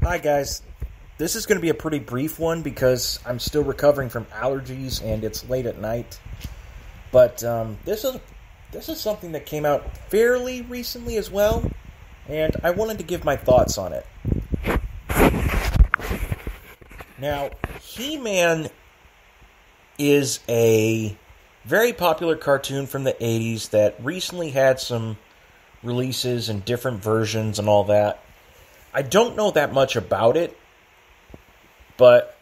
Hi guys, this is going to be a pretty brief one because I'm still recovering from allergies and it's late at night. But this is something that came out fairly recently as well, and I wanted to give my thoughts on it. Now, He-Man is a very popular cartoon from the 80s that recently had some releases and different versions and all that. I don't know that much about it, but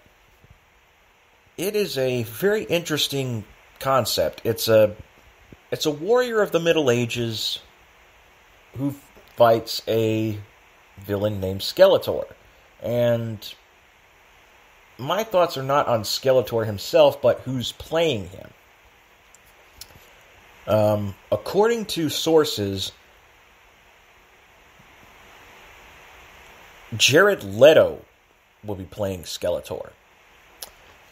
it is a very interesting concept. It's a warrior of the Middle Ages who fights a villain named Skeletor. And my thoughts are not on Skeletor himself, but who's playing him. According to sources, Jared Leto will be playing Skeletor.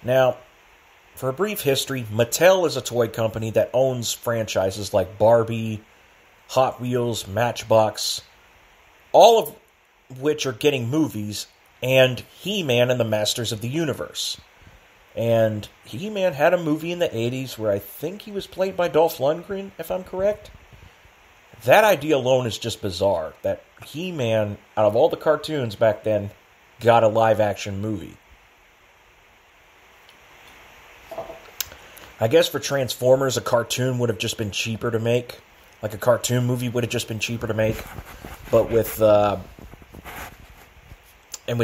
Now, for a brief history, Mattel is a toy company that owns franchises like Barbie, Hot Wheels, Matchbox, all of which are getting movies, and He-Man and the Masters of the Universe. And He-Man had a movie in the 80s where I think he was played by Dolph Lundgren, if I'm correct. That idea alone is just bizarre, that He-Man, out of all the cartoons back then, got a live-action movie. I guess for Transformers, a cartoon would have just been cheaper to make. Like a cartoon movie would have just been cheaper to make. But with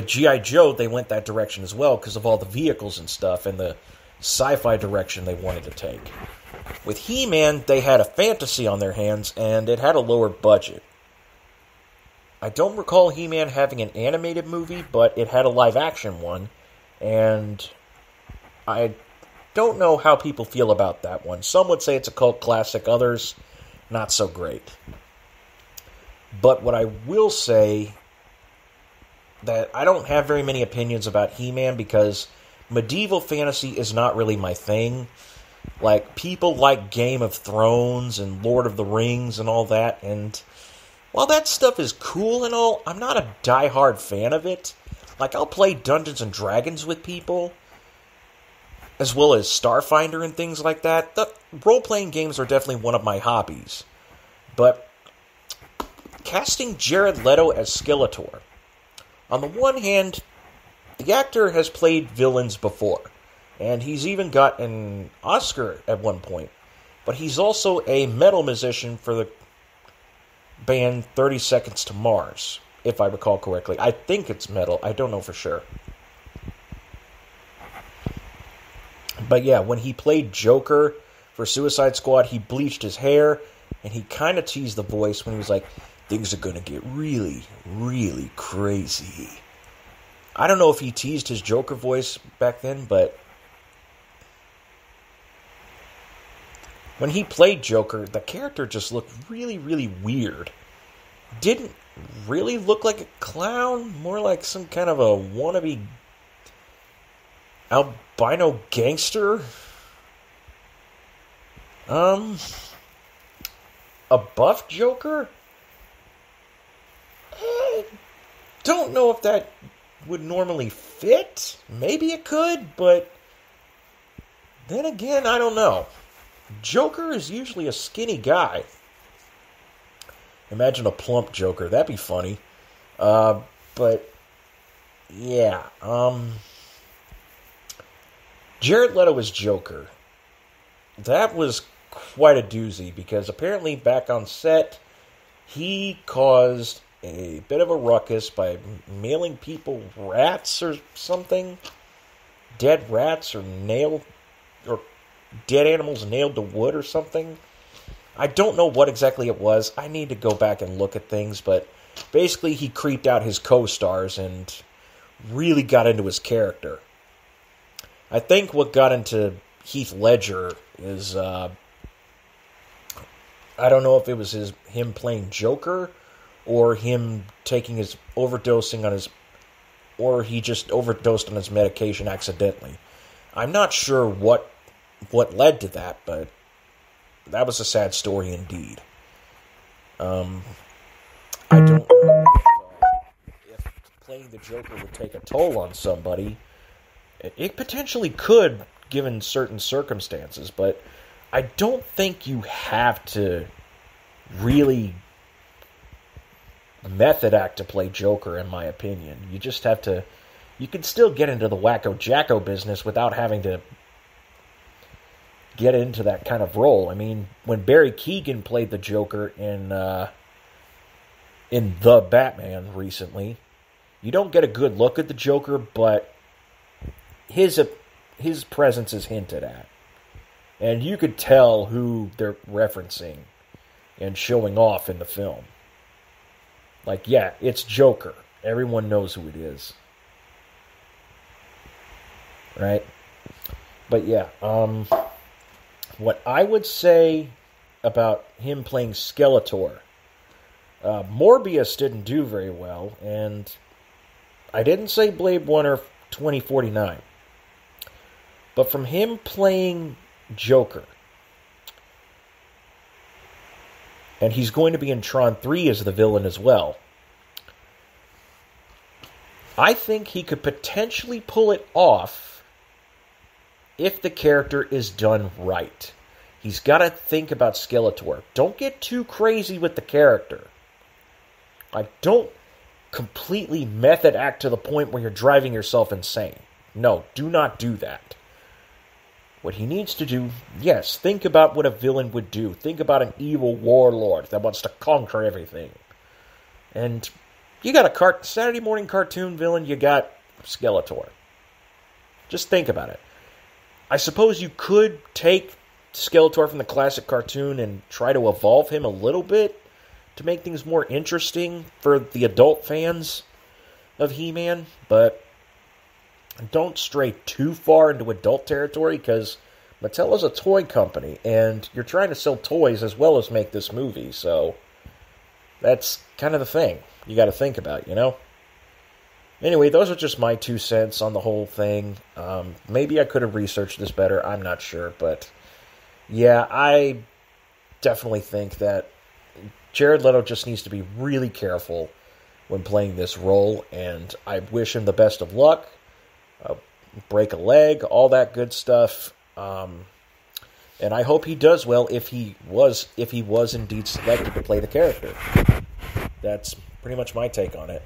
G.I. Joe, they went that direction as well because of all the vehicles and stuff and the sci-fi direction they wanted to take. With He-Man, they had a fantasy on their hands, and it had a lower budget. I don't recall He-Man having an animated movie, but it had a live-action one, and I don't know how people feel about that one. Some would say it's a cult classic, others, not so great. But what I will say, that I don't have very many opinions about He-Man, because medieval fantasy is not really my thing. Like, people like Game of Thrones and Lord of the Rings and all that, and while that stuff is cool and all, I'm not a die-hard fan of it. Like, I'll play Dungeons and Dragons with people, as well as Starfinder and things like that. The role-playing games are definitely one of my hobbies. But casting Jared Leto as Skeletor, on the one hand, the actor has played villains before, and he's even got an Oscar at one point. But he's also a metal musician for the band 30 Seconds to Mars, if I recall correctly. I think it's metal. I don't know for sure. But yeah, when he played Joker for Suicide Squad, he bleached his hair, and he kind of teased the voice when he was like, things are going to get really, really crazy. I don't know if he teased his Joker voice back then, but when he played Joker, the character just looked really, really weird. Didn't really look like a clown, more like some kind of a wannabe albino gangster. A buff Joker? I don't know if that would normally fit. Maybe it could, but then again, I don't know. Joker is usually a skinny guy. Imagine a plump Joker. That'd be funny. But, yeah. Jared Leto as Joker. That was quite a doozy, because apparently back on set, he caused a bit of a ruckus by mailing people rats or something. Dead rats or dead animals nailed to wood or something. I don't know what exactly it was. I need to go back and look at things, but basically he creeped out his co-stars and really got into his character. I think what got into Heath Ledger is, I don't know if it was him playing Joker, or him taking his overdosing on his, or he just overdosed on his medication accidentally. I'm not sure what led to that, but that was a sad story indeed. I don't know if playing the Joker would take a toll on somebody. It potentially could, given certain circumstances, but I don't think you have to really method act to play Joker, in my opinion. You just have to... You can still get into the wacko-jacko business without having to get into that kind of role. I mean, when Barry Keoghan played the Joker in The Batman recently, you don't get a good look at the Joker, but his presence is hinted at. And you could tell who they're referencing and showing off in the film. Like, yeah, it's Joker. Everyone knows who it is. Right? But yeah, what I would say about him playing Skeletor, Morbius didn't do very well, and I didn't say Blade Runner 2049. But from him playing Joker, and he's going to be in Tron 3 as the villain as well, I think he could potentially pull it off if the character is done right. He's got to think about Skeletor. Don't get too crazy with the character. Like, don't completely method act to the point where you're driving yourself insane. No, do not do that. What he needs to do, yes, think about what a villain would do. Think about an evil warlord that wants to conquer everything. And you got a Saturday morning cartoon villain, you got Skeletor. Just think about it. I suppose you could take Skeletor from the classic cartoon and try to evolve him a little bit to make things more interesting for the adult fans of He-Man, but don't stray too far into adult territory, because Mattel is a toy company, and you're trying to sell toys as well as make this movie, so that's kind of the thing you got to think about, you know? Anyway, those are just my 2 cents on the whole thing. Maybe I could have researched this better, I'm not sure, but yeah, I definitely think that Jared Leto just needs to be really careful when playing this role, and I wish him the best of luck. Break a leg, all that good stuff. And I hope he does well if he was indeed selected to play the character. That's pretty much my take on it.